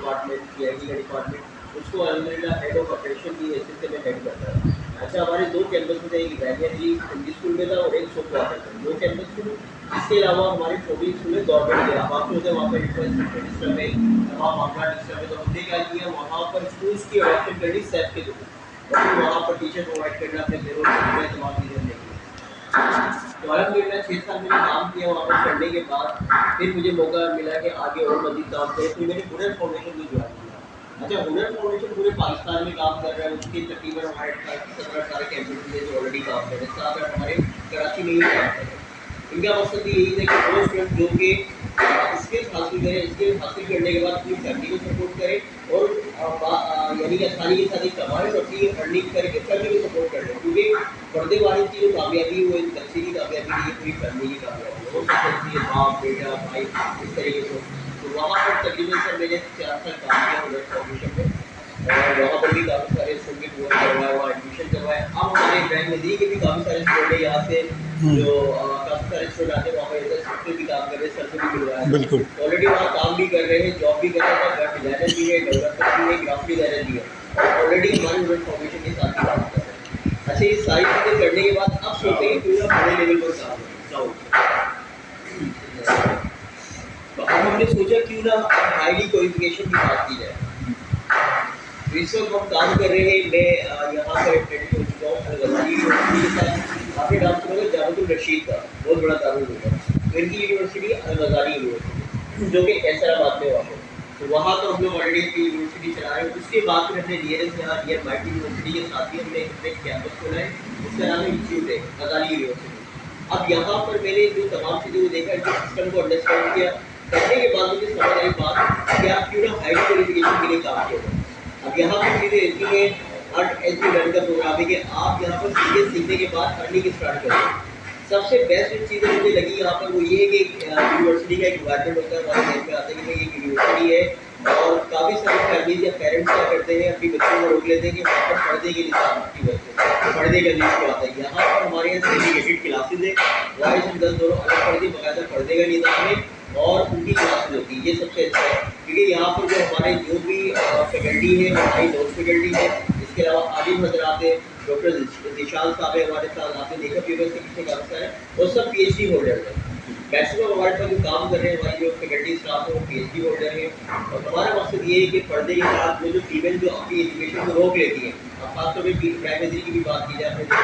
Department, CID का department, उसको अल्हम्दुलिल्लाह हेड ऑफ ऑपरेशन की हैसियत से मैं हेड करता था। अच्छा, हमारे 2 कैंपस में थे, एक इब्राहिमिया जी हिंदी स्कूल में था और एक सोखवाटर में, 2 कैंपस थे। इसके अलावा हमारे छोटी स्कूल में गवर्नमेंट के आप होते हैं वहाँ पर इंफ्रास्ट्रक्चर सिस्टम में, तमाम मामला सिस्टम में, तो हमने क्या किया वहाँ पर स्कूल्स की अडॉप्शन कर ली सेफ के थ्रू, और फिर वहाँ पर टीचर प्रोवाइड करना, अपने पेरोल में तमाम चीज़ें हमने की। तो अलहमदुलिल्लाह 6 साल मैंने काम किया वहाँ पर करने के बाद फिर मुझे मौका मिला कि आगे और मज़ीद काम करें, फिर मैंने हुनर फाउंडेशन में ज्वाइन किया। अच्छा, हुनर फाउंडेशन पूरे पाकिस्तान में काम कर रहा है, उसके तकरीबन हमारे 17-18 कैंपस में जो ऑलरेडी काम कर रहे हैं, 7-8 हमारे कराची में ही काम कर रहे हैं। इनका मकसद भी यही था कि वो स्टूडेंट जो कि स्किल्स हासिल करें, स्किल्स हासिल करने के बाद अपनी फैमिली को सपोर्ट करें और यानी कि आसानी के साथ एक कमाएँ और अपनी अर्निंग करके फैमिली को सपोर्ट कर लें, क्योंकि पर्दे वाली की जो कामयाबी वो एक बच्चे की कामयाबी नहीं है, पूरी फैमिली की कामयाबी है। हो सकती है बाप, बेटा, भाई, इस तरीके से। तो वहाँ पर तकरीबन सर मैंने 4 साल काम किया हुनर फाउंडेशन में, और वहाँ पर भी काफ़ी सारे स्टूडेंट वर्क करवाया, वहाँ एडमिशन करवाया। अब हमारे इब्राहिम नज़ीर के भी काफ़ी सारे स्टूडेंट हैं यहाँ से, जो काफ़ी सारे स्टूडेंट आते हैं वहाँ पर एज ए भी काम कर रहे हैं, सर से भी मिलवाया, बिल्कुल ऑलरेडी वहाँ काम भी कर रहे हैं, जॉब भी कर रहे हैं, वेब डिज़ाइनर भी है, डेवलपर भी है, ग्राफिक डिज़ाइनर भी है, और ऑलरेडी हमारे हुनर फाउंडेशन के साथ ही काम कर रहे हैं। अच्छा, ये सारी चीज़ें करने के बाद अब सोचते हैं कि क्यों ना बड़े लेवल पर काम करें। तो अब हमने सोचा क्यों ना हाईली क्वालिफिकेशन की बात की जाए। तो इस वक्त हम काम कर रहे हैं, मैं यहाँ पर एडमिट हो चुका हूँ अल-गज़ाली यूनिवर्सिटी के साथ। आपने नाम सुना होगा जामिअतुल रशीद का, बहुत बड़ा दारुल उलूम है, तो इनकी यूनिवर्सिटी अल-गज़ाली यूनिवर्सिटी जो कि कैसराबाद में वाक़ है। तो वहाँ तो हम लोग ऑलरेडी अपनी यूनिवर्सिटी चला रहे हैं। उसके बाद फिर हमने नियरेस्ट यहाँ नियर माइटी यूनिवर्सिटी के साथ ही हमने एक कैंपस खोला है, उसका नाम है इंस्टीट्यूट है गज़ाली यूनिवर्सिटी। अब यहाँ पर मैंने जो तमाम चीज़ों को देखा, जो सिस्टम को अंडरस्टैंड किया, करने के बाद मुझे समझ आई बात कि आप क्यों ना हाई क्वालिफिकेशन के लिए काम करें। अब यहाँ पर चीज़ें ऐसी हैं, अर्न एज यू लर्न का प्रोग्राम है कि आप यहाँ पर चीज़ें सीखने के बाद अर्निंग स्टार्ट करें। सबसे बेस्ट चीज़ मुझे लगी यहाँ पर वो ये है कि यूनिवर्सिटी का एक इन्वायरमेंट होता है, हमारे जहन में आता है कि भाई एक यूनिवर्सिटी है, और काफ़ी सारी फैमिलीज या पेरेंट्स क्या करते हैं, अपनी बच्चों को रोक लेते हैं कि वहाँ पर पर्दे के निशान की वजह से पर्दे का निशान आता है। यहाँ पर हमारे यहाँ सेग्रीगेटेड क्लासेज है, बॉयज़ एंड गर्ल्स दोनों अलग पर्दे, बाकायदा पर्दे का निज़ाम है, और उनकी क्लासेज होती है। ये सबसे अच्छा है, क्योंकि यहाँ पर जो हमारे जो भी फैकल्टी है, हमारी नॉन फैकल्टी है, इसके अलावा आलिम हज़रात हैं, डॉक्टर ज़िशान साहब है हमारे साथ, आपने देखा पेपर से कितने काफ़ी सारे, और सब पीएचडी होल्डर हैं। मैक्सिमम हमारे पास जो काम कर रहे हैं, हमारी जो फैकल्टी स्टाफ है वो पीएचडी होल्डर है, और हमारा मकसद ये है कि पर्दे के साथ वो जो फीमेल जो अपनी एजुकेशन को रोक लेती है, अब खासतौर पर प्राइमरी की भी बात की जाए, आपने देखा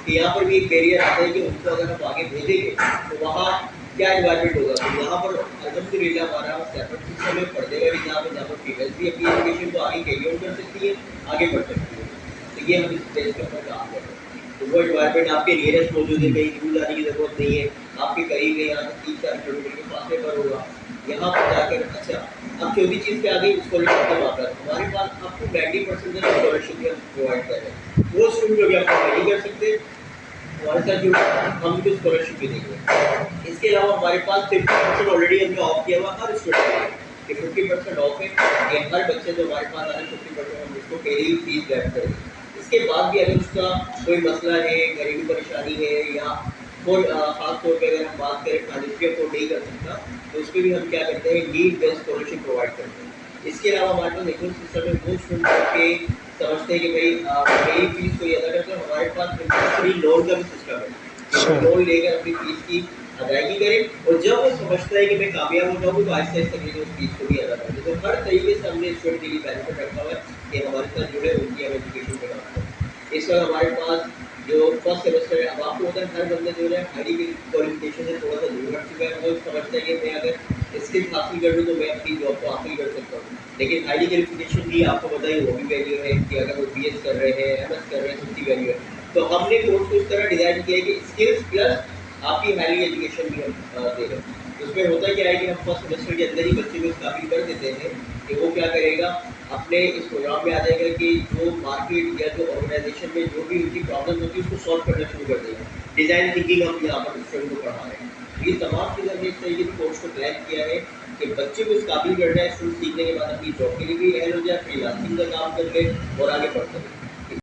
कि यहाँ पर भी एक बैरियर आता है कि उनको अगर हम आगे भेजेंगे तो वहाँ क्या इन्वायरमेंट होगा। तो यहाँ पर अल्हम्दुलिल्लाह हमारा सेपरेट सिस्टम में पर्दे का निज़ाम है, जहाँ पर फीमेल्स भी अपनी एजुकेशन को आगे कैरी आउट कर सकती है, आगे बढ़ सकती है। तो ये हम इस बेस के ऊपर काम कर रहे हैं। तो वो इन्वायरमेंट आपके नियरेस्ट मौजूद है, कहीं दूर जाने की ज़रूरत नहीं है, आपके करीब है, यहाँ से 3-4 किलोमीटर के फासले पर होगा, यहाँ पर जाकर। अच्छा, अब चौथी चीज़ पे आ गई स्कॉलरशिप की बात। हमारे पास आपको 90% तक स्कॉलरशिप हम प्रोवाइड कर रहे हैं। वो स्टूडेंट जो कि आप नहीं कर सकते, हमारे साथ जो हम उनको स्कॉलरशिप भी देंगे। इसके अलावा हमारे पास 50% ऑलरेडी हमने ऑफ किया हुआ हर स्टूडेंट के 50% ऑफ है कि हर बच्चे जो हमारे पास आ रहे हैं 50% हम उसको डेली फीस बैठ करेंगे। इसके बाद भी अगर उसका कोई मसला है, घरेलू परेशानी है, या कोई ख़ास तौर पे अगर हम बात करें फाइनेंशियल अफोर्ड नहीं कर सकता, तो उस पर भी हम क्या करते हैं, नीड बेस्ड स्कॉलरशिप प्रोवाइड करते हैं। इसके अलावा हमारे पास एक सिस्टम है, वो स्टूडेंट के समझते हैं कि भाई मेरी फीस को अदा करते हैं, हमारे पास इंटरेस्ट फ्री लोन का भी सिस्टम है, लोन लेकर अपनी फीस की अदायगी करें, और जब वो समझता है कि मैं कामयाब हो जाऊँगा तो आहिस्ता आहिस्ता करके उस फीस को भी अदा कर दें। तो हर तरीके से हमने स्टूडेंट के लिए बेनिफिट रखा हुआ है कि हमारे साथ जुड़े, उनकी हम एजुकेशन पे काम करें। इस वक्त हमारे पास जो फर्स्ट सेमेस्टर है, अब आपको होता है हर बंदे जो है हाईली क्वालिफिकेशन से थोड़ा सा दूर हट चुका है, वो समझता है कि मैं अगर स्किल्स हासिल कर लूँ तो मैं अपनी जॉब को हासिल कर सकता हूँ। लेकिन हाईली क्वालिफिकेशन की आपको पता ही वो भी वैल्यू है कि अगर वो बीएस कर रहे हैं, एमएस कर रहे हैं, उसकी वैल्यू है। तो हमने कोर्स को इस तरह डिज़ाइन किया है कि स्किल्स प्लस आपकी हाईली एजुकेशन भी हम दे रहे हैं। उसमें होता क्या है कि हम फर्स्ट सेमेस्टर के अंदर ही बच्चे को इस काबिल कर देते हैं कि वो क्या करेगा, अपने इस प्रोग्राम में आ जाएगा कि जो मार्केट या जो ऑर्गेनाइजेशन में जो भी उनकी प्रॉब्लम होती है उसको सॉल्व करना शुरू कर देगा। डिज़ाइन थिंकिंग हम यहाँ पर स्टूडेंट को पढ़ा रहे हैं। ये तमाम चीज़ें हमने इस तरीके से कोर्स को प्लान किया है कि बच्चे को इस काबिल करना है, स्टूडेंट सीखने के बाद अपनी जॉब के लिए भी अहल हो जाए, फ्रीलांसिंग का काम कर ले और आगे बढ़ सके।